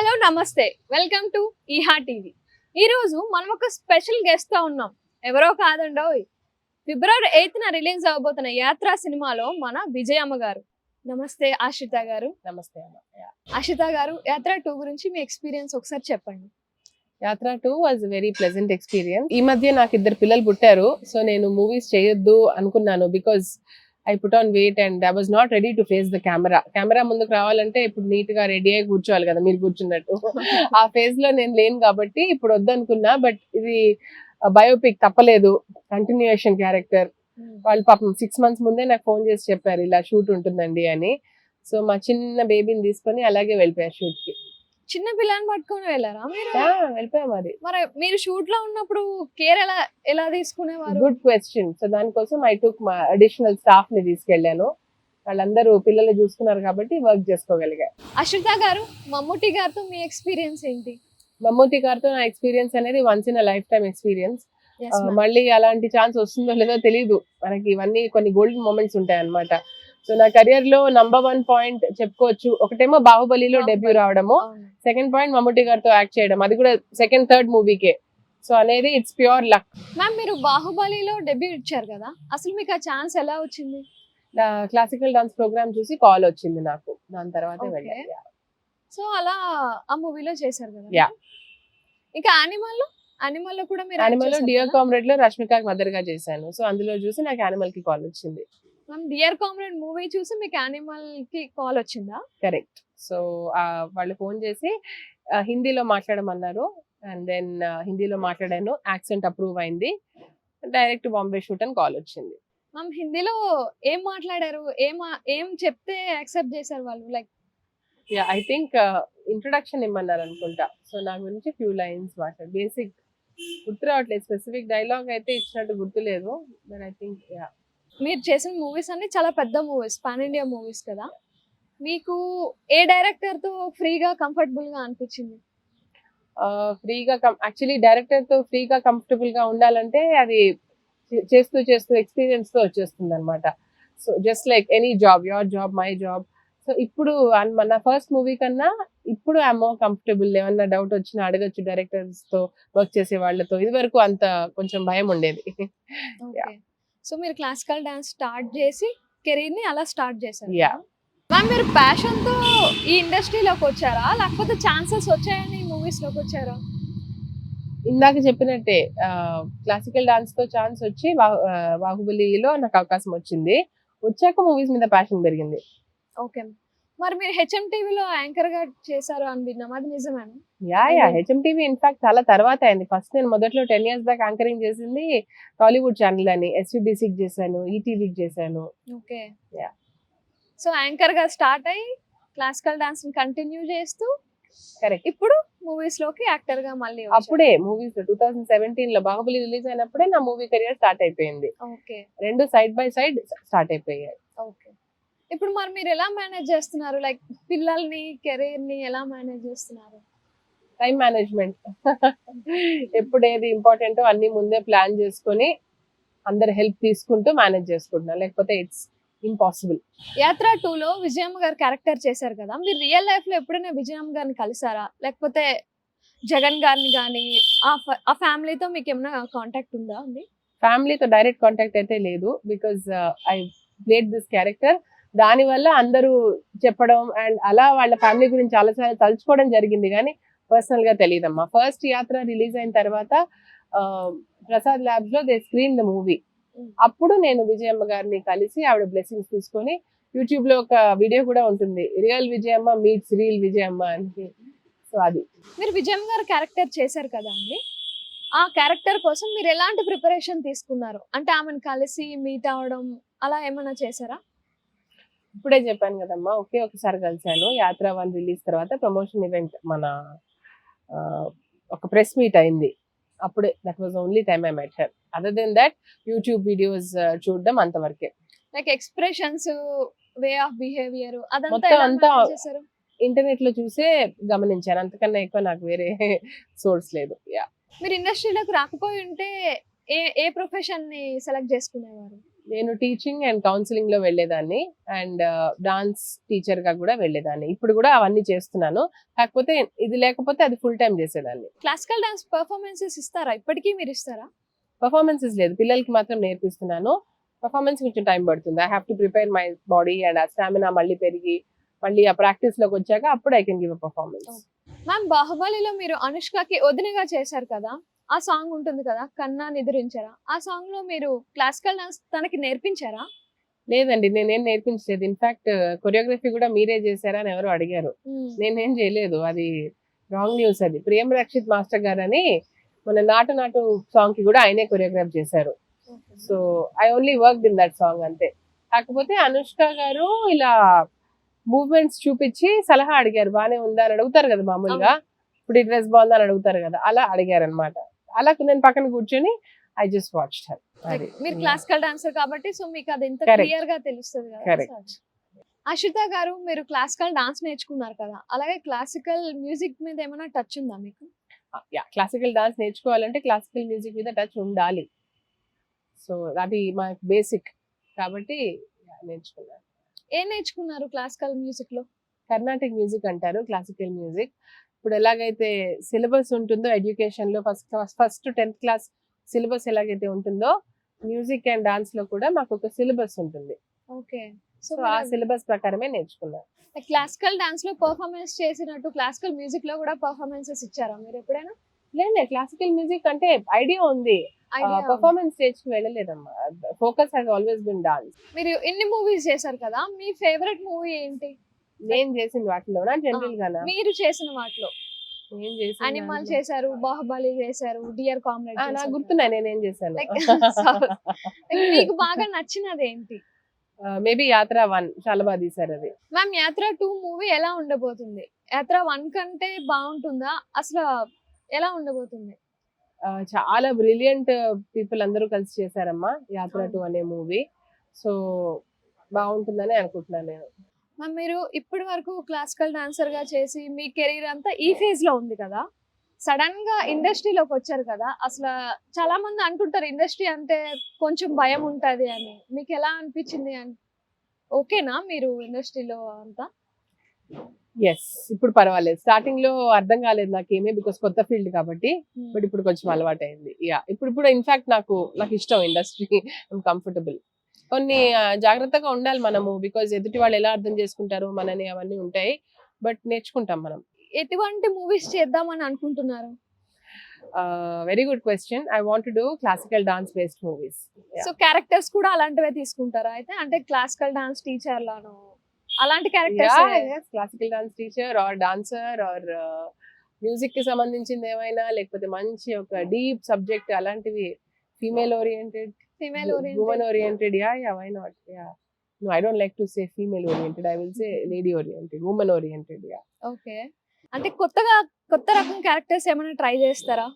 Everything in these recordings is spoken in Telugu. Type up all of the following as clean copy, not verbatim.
హలో నమస్తే వెల్కమ్ టు ఈహా టీవీ. ఈ రోజు మనం ఒక స్పెషల్ గెస్ట్ తో ఉన్నాం. ఎవరో కాదండోయ్, ఫిబ్రవరి 8న రిలీజ్ అవబోతున్న యాత్ర సినిమాలో మన విజయమ్మ గారు. నమస్తే ఆశ్రిత గారు. నమస్తే అమ్మ. ఆశ్రిత గారు, యాత్ర 2 గురించి మీ ఎక్స్పీరియన్స్ ఒకసారి చెప్పండి. యాత్ర 2 వాజ్ వెరీ ప్లెజెంట్ ఎక్స్పీరియన్స్. ఈ మధ్య నాకు 2 పిల్లలు పుట్టారు. సో నేను మూవీస్ చేయొద్దు అనుకున్నాను because I put on weight and I was not ready to face the camera ముందుకు రావాలంటే ఇప్పుడు నీట్ గా రెడీ అయ్యి కూర్చోవాలి కదా, మీరు కూర్చున్నట్టు. ఆ ఫేజ్ లో నేను లేను కాబట్టి ఇప్పుడు వద్దనుకున్నా. బట్ ఇది బయోపిక్ తప్పలేదు, కంటిన్యూయేషన్ క్యారెక్టర్. వాళ్ళు పాపం 6 months ముందే నాకు ఫోన్ చేసి చెప్పారు ఇలా షూట్ ఉంటుందండి అని. సో మా చిన్న బేబీని తీసుకొని అలాగే వెళ్ళిపోయారు షూట్ కి. చిన్న పిల్లని పట్టుకొని వెళ్ళారా మీరు? వెళ్ళిపోయా. మరి మీరు షూట్ లో ఉన్నప్పుడు కేర్ ఎలా తీసుకునేవారు? Good question. సో దానికోసం ఐ టుక్ మా అడిషనల్ స్టాఫ్ ని తీసుకెళ్లాను. వాళ్ళందరూ పిల్లల్ని చూసుకున్నారు కాబట్టి వర్క్ చేసుకోగలిగా. అశ్రిత గారు, మమ్ముటి గారితో మీ ఎక్స్పీరియన్స్ ఏంటి? మమ్మూటి గారితో నా ఎక్స్పీరియన్స్ అనేది once in life time experience. మళ్ళీ అలాంటి ఛాన్స్ వస్తుందో లేదో తెలియదు మనకి. ఇవన్నీ కొన్ని గోల్డెన్ మూమెంట్స్ ఉంటాయి అన్నమాట. సో నా కెరియర్ లో నంబర్ 1 పాయింట్ చెప్పుకోవచ్చు. ఒకటేమో బాహుబలిలో డెబ్యూ రావడము, సెకండ్ పాయింట్ మమ్ముటి గారితో యాక్ట్ చేయడం, అది కూడా సెకండ్ థర్డ్ మూవీకే. సో అనేది ఇట్స్ ప్యూర్ లక్. మ్యామ్, మీరు బాహుబలిలో డెబ్యూ ఇచ్చారు కదా, అసలు మీకు ఆ ఛాన్స్ ఎలా వచ్చింది? నా క్లాసికల్ డాన్స్ ప్రోగ్రామ్ చూసి కాల్ వచ్చింది నాకు, దాని తర్వాత వెళ్ళాను. సో అలా ఆ మూవీలో చేశారు కదా. యా. ఇంకా యానిమల్ లో కూడా మీరు యానిమల్ లో డియర్ కామ్రేడ్ లో రష్మిక మదర్ గా చేశాను. సో అందులో చూసి నాకు యానిమల్ కి కాల్ వచ్చింది. మ్యామ్, డియర్ కామ్రేడ్ మూవీ చూసి మీకు యానిమల్ కి కాల్ వచ్చిందా? కరెక్ట్. సో వాళ్ళు ఫోన్ చేసి హిందీలో మాట్లాడమన్నారు. అండ్ దెన్ హిందీలో మాట్లాడాను, యాక్సెంట్ అప్రూవ్ అయింది, డైరెక్ట్ బాంబే షూట్ అని కాల్ వచ్చింది. మ్యామ్, హిందీలో ఏం మాట్లాడారు? ఏం చెప్తే యాక్సెప్ట్ చేశారు వాళ్ళు? లైక్ ఐ థింక్ ఇంట్రొడక్షన్ ఇమ్మన్నారు అనుకుంటా. సో నా గురించి ఫ్యూ లైన్స్ మాట్లాడు, బేసిక్ గుర్తు రావట్లేదు, స్పెసిఫిక్ డైలాగ్ అయితే ఇచ్చినట్టు గుర్తులేదు. బట్ ఐ థింక్ మీరు చేసిన మూవీస్ అన్ని చాలా పెద్ద మూవీస్, పాన్ ఇండియా మూవీస్ కదా. మీకు ఏ డైరెక్టర్ తో ఫ్రీగా కంఫర్టబుల్ గా అనిపించింది? ఫ్రీగా యాక్చువల్లీ డైరెక్టర్ తో ఫ్రీగా కంఫర్టబుల్ గా ఉండాలంటే అది చేస్తూ ఎక్స్పీరియన్స్ తో వచ్చేస్తుంది అనమాట. So just like any job, your job, my job. So ఇప్పుడు నా ఫస్ట్ మూవీ కన్నా ఇప్పుడు ఐఎమ్ మోర్ కంఫర్టబుల్. ఏమన్నా డౌట్ వచ్చినా అడగచ్చు డైరెక్టర్స్ తో, వర్క్ చేసే వాళ్ళతో. ఇది వరకు అంత కొంచెం భయం ఉండేది. సో మీరు క్లాసికల్ డాన్స్ స్టార్ట్ చేసి కెరీర్ ని అలా స్టార్ట్ చేశారు. మ్యామ్, మీరు ప్యాషన్ తో ఈ ఇండస్ట్రీలోకి వచ్చారా, లేకపోతే ఛాన్సెస్ వచ్చాయని మూవీస్ లోకి వచ్చారా? ఇందాక చెప్పినట్టే క్లాసికల్ డాన్స్ తో ఛాన్స్ వచ్చి బాహుబలిలో నాకు అవకాశం వచ్చింది. వచ్చాక మూవీస్ మీద ప్యాషన్ పెరిగింది. ఓకే. మరి మీరు హెచ్ఎం టీవీలో యాంకర్ గా చేశారు అని విన్నాం, అది నిజమేనా? హెచ్ఎం టీవీ ఇన్ఫాక్ట్ చాలా తర్వాత అయింది. ఫస్ట్ నేను మొదట్లో 10 years బ్యాక్ యాంకరింగ్ చేసింది టాలీవుడ్ ఛానల్ అని, ఎస్వీబీసీకి చేశాను, ఈటీవీకి చేశాను. ఓకే. సో యాంకర్ గా స్టార్ట్ అయ్యి క్లాసికల్ డాన్స్ ని కంటిన్యూ చేస్తూ కరెక్ట్ ఇప్పుడు మూవీస్ లోకి యాక్టర్ గా మళ్ళీ అప్పుడే మూవీస్ 2017 లో బాహుబలి రిలీజ్ అయినప్పుడే నా మూవీ కెరియర్ స్టార్ట్ అయిపోయింది. ఓకే. రెండు సైడ్ బై సైడ్ స్టార్ట్ అయిపోయాయి. ఓకే. ఇప్పుడు మరి మీరు ఎలా మేనేజ్ చేస్తున్నారు? లైక్ పిల్లల్ని, కెరీర్ ని ఎలా మేనేజ్ చేస్తున్నారు? Time management. ఎప్పుడు ఏది ఇంపార్టెంటో అన్ని ముందే ప్లాన్ చేసుకొని అందరు హెల్ప్ తీసుకుంటూ మేనేజ్ చేసుకుంటున్నా, లేకపోతే ఇట్స్ ఇంపాసిబుల్. యాత్ర 2లో విజయమ్మ గారు క్యారెక్టర్ చేశారు కదా, మీరు రియల్ లైఫ్ లో ఎప్పుడైనా విజయమ్మ గారిని కలిసారా, లేకపోతే జగన్ గారిని కానీ ఆ ఫ్యామిలీతో మీకు ఏమైనా కాంటాక్ట్ ఉందా అండి? ఫ్యామిలీతో డైరెక్ట్ కాంటాక్ట్ అయితే లేదు, because I played this character. దాని వల్ల అందరూ చెప్పడం అండ్ అలా వాళ్ళ ఫ్యామిలీ గురించి చాలాసార్లు తలుచుకోవడం జరిగింది, కానీ పర్సనల్ గా తెలియదమ్మా. ఫస్ట్ యాత్ర రిలీజ్ అయిన తర్వాత ప్రసాద్ ల్యాబ్స్ లో దే స్క్రీన్ ద మూవీ. అప్పుడు నేను విజయమ్మ గారిని కలిసి ఆవిడ బ్లెస్సింగ్స్ తీసుకొని, యూట్యూబ్ లో ఒక వీడియో కూడా ఉంటుంది, real Vijayamma meets real Vijayamma అని. సో అది. మీరు విజయమ్మ గారు క్యారెక్టర్ చేశారు కదా అండి, ఆ క్యారెక్టర్ కోసం మీరు ఎలాంటి ప్రిపరేషన్ తీసుకున్నారు? అంటే ఆమెను కలిసి మీట్ అవడం అలా ఏమైనా చేశారా? ఇప్పుడే చెప్పాను కదమ్మా, ఒకసారి కలిసాను. యాత్ర 1 రిలీజ్ తర్వాత ప్రమోషన్ ఈవెంట్ మన ఒక ప్రెస్ మీట్ అయింది. అప్పుడే that was only time I met her. Other than that YouTube videos చూడడం అంతవరకే. Like expressions, way of behaviour అంతా ఇంటర్నెట్ లో చూసే గమనించాను, అంతకన్నా ఎక్కువ నాకు వేరే సోర్స్ లేదు. మీరు ఇండస్ట్రీలోకి రాకపోయి ఉంటే ఏ ప్రొఫెషన్ ని సెలెక్ట్ చేసుకునేవారు? నేను టీచింగ్ అండ్ కౌన్సిలింగ్ లో వెళ్ళేదాన్ని అండ్ డాన్స్ టీచర్ గా కూడా వెళ్ళేదాన్ని. ఇప్పుడు కూడా అవన్నీ చేస్తున్నాను. కాకపోతే ఇది లేకపోతే అది ఫుల్ టైం చేసేదాన్ని. క్లాసికల్ డాన్స్ పర్ఫార్మెన్సెస్ ఇస్తారా? ఇప్పటికీ మీరు ఇస్తారా? పర్ఫార్మెన్సెస్ లేదు, పిల్లలకి మాత్రం నేర్పిస్తున్నాను. పర్ఫార్మెన్స్ కొంచెం టైం పడుతుంది. I have to prepare my body and ఆ స్టామినా మళ్ళీ పెరిగి మళ్ళీ ఆ ప్రాక్టీస్ లోకి వచ్చాక అప్పుడు I can give a performance. Ma'am, బాహుబలిలో మీరు అనుష్కకి వదినగా చేశారు కదా, ఆ సాంగ్ ఉంటుంది కదా, కన్నా నిద్రించారా, ఆ సాంగ్ లో మీరు క్లాసికల్ డాన్స్ తనకి నేర్పించారా? లేదండి, నేనేం నేర్పించలేదు. ఇన్ఫాక్ట్ కొరియోగ్రఫీ కూడా మీరే చేశారా అని ఎవరు అడిగారు. నేనేం చేయలేదు, అది రాంగ్ న్యూస్. అది ప్రేమ్ రక్షిత్ మాస్టర్ గారు అని మన నాటు నాటు సాంగ్ కి కూడా ఆయనే కొరియోగ్రాఫ్ చేశారు. So I only work in that song అంతే. కాకపోతే అనుష్క గారు ఇలా మూవ్మెంట్స్ చూపించి సలహా అడిగారు, బానే ఉందా అని అడుగుతారు కదా మామూలుగా, ఇప్పుడు ఈ డ్రెస్ బాగుందా అని అడుగుతారు కదా, అలా అడిగారు అనమాట. అలా నేను పక్కన కూర్చొని ఐ జస్ట్ వాచ్డ్ హర్. మీరు క్లాసికల్ డాన్సర్ కాబట్టి సో మీకు అది ఎంత Correct. క్లియర్ గా తెలుస్తుంది కదా. Correct. అశ్రిత గారు, మీరు క్లాసికల్ డాన్స్ నేర్చుకున్నారు కదా, అలాగే క్లాసికల్ మ్యూజిక్ మీద ఏమైనా టచ్ ఉందా మీకు? క్లాసికల్ డాన్స్ నేర్చుకోవాలంటే క్లాసికల్ మ్యూజిక్ మీద టచ్ ఉండాలి. సో అది మా బేసిక్ కాబట్టి నేర్చుకున్నాను. ఏం నేర్చుకున్నారు క్లాసికల్ మ్యూజిక్ లో? కర్ణాటిక్ మ్యూజిక్ అంటారు క్లాసికల్ మ్యూజిక్. ఇప్పుడు ఎలాగైతే సిలబస్ ఉంటుందో ఎడ్యుకేషన్ లో ఫస్ట్ 10th క్లాస్ సిలబస్ ఎలాగైతే ఉంటుందో మ్యూజిక్ అండ్ డాన్స్ లో కూడా మాకు ఒక సిలబస్ ఉంటుంది. ఓకే. సో ఆ సిలబస్ ప్రకారమే నేర్చుకున్నాను. క్లాసికల్ డాన్స్ లో పర్ఫార్మెన్స్ చేసినట్టు క్లాసికల్ మ్యూజిక్ లో కూడా పర్ఫార్మెన్సెస్ ఇచ్చారా మీరు ఎప్పుడైనా? లేదు, క్లాసికల్ మ్యూజిక్ అంటే ఐడియా ఉంది, పర్ఫార్మెన్స్ స్టేజ్ కి వెళ్ళలేదమ్మా. Focus has always been dance. మీరు ఇన్ని మూవీస్ చేశారు కదా, మీ ఫేవరెట్ మూవీ ఏంటి? నేను చేసిన వాటిలోనా జనరల్ గానా? మీరు చేసిన వాటిలో. నేను చేసిన అనిమల్ చేశారు, బాహుబలి చేశారు, డియర్ కామ్రేడ్ నాకు చేశారు. గుర్తున్నాయి నేనేం చేశాను. మీకు బాగా నచ్చినది ఏంటి? మేబీ యాత్ర 1 చాలా బాగా తీశారు అది. మ్యామ్, యాత్ర 2 మూవీ ఎలా ఉండబోతుంది? యాత్ర 1 కంటే బాగుంటుందా? అసలు ఎలా ఉండబోతుంది? చాలా బ్రిలియంట్ పీపుల్ అందరూ కలిసి చేశారమ్మా యాత్ర 2 అనే మూవీ. సో బాగుంటుందని అనుకుంటున్నాను నేను. మ్యామ్, మీరు ఇప్పటి వరకు క్లాసికల్ డాన్సర్ గా చేసి మీ కెరీర్ అంతా ఈ ఫేజ్ లో ఉంది కదా, సడన్ గా ఇండస్ట్రీలోకి వచ్చారు కదా, అసలు చాలా మంది అంటుంటారు ఇండస్ట్రీ అంటే కొంచెం భయం ఉంటది అని. మీకు ఎలా అనిపించింది? ఓకేనా మీరు ఇండస్ట్రీలో అంతా? ఎస్, ఇప్పుడు పర్వాలేదు. స్టార్టింగ్ లో అర్థం కాలేదు నాకేమీ, బికాస్ కొత్త ఫీల్డ్ కాబట్టి. బట్ ఇప్పుడు కొంచెం అలవాటు అయింది. ఇప్పుడు ఇన్ఫాక్ట్ నాకు ఇష్టం ఇండస్ట్రీ, కంఫర్టబుల్. కొన్ని జాగ్రత్తగా ఉండాలి మనము, బికాజ్ ఎదుటి వాళ్ళు ఎలా అర్థం చేసుకుంటారు మనని అవన్నీ ఉంటాయి. బట్ నేర్చుకుంటాం మనం. ఎటువంటి మూవీస్ చేద్దామని అనుకుంటున్నారు? Very good question. I want to do classical dance based movies. So characters కూడా అలాంటివే తీసుకుంటారా అయితే? అంటే క్లాసికల్ డాన్స్ టీచర్ లాను అలాంటి characters? Classical dance teacher or dancer or music కి సంబంధించింది ఏమైనా, లేకపోతే మంచి ఒక డీప్ సబ్జెక్ట్ అలాంటివి, female oriented, woman oriented. Yeah, why not? Yeah, no, I don't like to say female oriented, I will say lady oriented, woman oriented. Yeah. Okay. అంటే కొత్త రకం క్యారెక్టర్స్ ఏమైనా ట్రై చేస్తారా?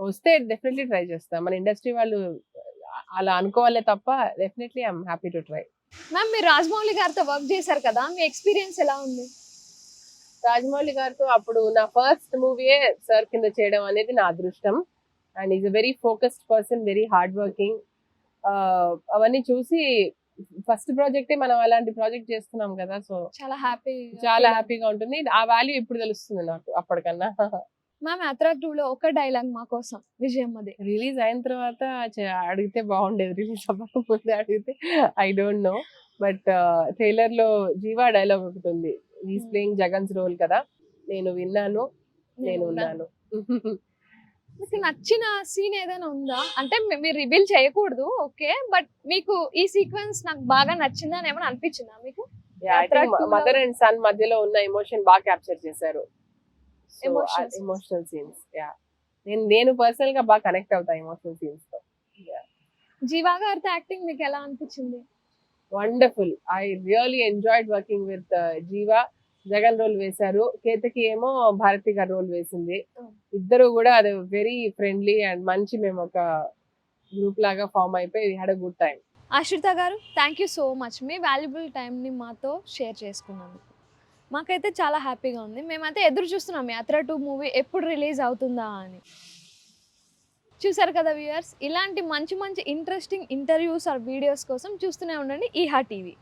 వస్తే డెఫినెట్లీ ట్రై చేస్తా. మన ఇండస్ట్రీ వాళ్ళు అలా అనుకోవాలే తప్ప definitely I'm happy to try. Ma'am, మీరు రాజమౌళి గారితో వర్క్ చేశారు కదా, మీ ఎక్స్పీరియన్స్ ఎలా ఉంది? రాజమౌళి గారితో అప్పుడు నా ఫస్ట్ మూవీయే సార్ కింద చేయడం అనేది నా అదృష్టం. And is a very focused person, very hard working. అవన్నీ చూసి ఫస్ట్ ప్రాజెక్టే మనం అలాంటి ప్రాజెక్ట్ చేస్తున్నాం కదా, సో చాలా హ్యాపీగా ఉంటుంది. ఆ వాల్యూ ఇప్పుడు తెలుస్తుంది నాకు అప్పటికన్నా. మ్యామ్, యాత్ర 2 లో ఒక డైలాగ్ మా కోసం విజయమ్మది. రిలీజ్ అయిన తర్వాత అడిగితే బాగుండేది, రిలీజ్ అవ్వకపోతే అడిగితే I don't know. But trailer లో జీవా డైలాగ్ ఒకటి ఉంది, హీస్ ప్లేయింగ్ జగన్స్ రోల్ కదా, నేను విన్నాను, నేను ఉన్నాను. మీకు నచ్చిన సీన్ ఏదైనా ఉందా? అంటే మీరు రివీల్ చేయకూడదు, ఓకే, బట్ మీకు ఈ సీక్వెన్స్ నాకు బాగా నచ్చింది అని ఏమైనా అనిపించిందా మీకు? మదర్ అండ్ సన్ మధ్యలో ఉన్న ఎమోషన్ బాగా క్యాప్చర్ చేశారు. Emotional scenes. నేను పర్సనల్ గా బాగా కనెక్ట్ అవుతా ఎమోషనల్ సీన్స్ తో. జీవా గారితో యాక్టింగ్ మీకు ఎలా అనిపించింది? Wonderful. I really enjoyed working with Jeeva. Jagan role వేశారు, కేతకి ఏమో భారతి గారు రోల్ వేసింది. ఇద్దరు కూడా అది వెరీ ఫ్రెండ్లీ అండ్ మంచి, మేము ఒక గ్రూప్ లాగా ఫామ్ అయిపోయి we had a good time. Ashrita garu, thank you so much. మీ వాల్యుబుల్ టైంని మాతో షేర్ చేసుకున్నందుకు మాకైతే చాలా హ్యాపీగా ఉంది. మేమైతే ఎదురు చూస్తున్నాం యాత్ర 2 మూవీ ఎప్పుడు రిలీజ్ అవుతుందా అని. చూసారు కదా వ్యూయర్స్, ఇలాంటి మంచి మంచి ఇంట్రెస్టింగ్ ఇంటర్వ్యూస్ ఆర్ వీడియోస్ కోసం చూస్తూనే ఉండండి ఈహా టీవీ.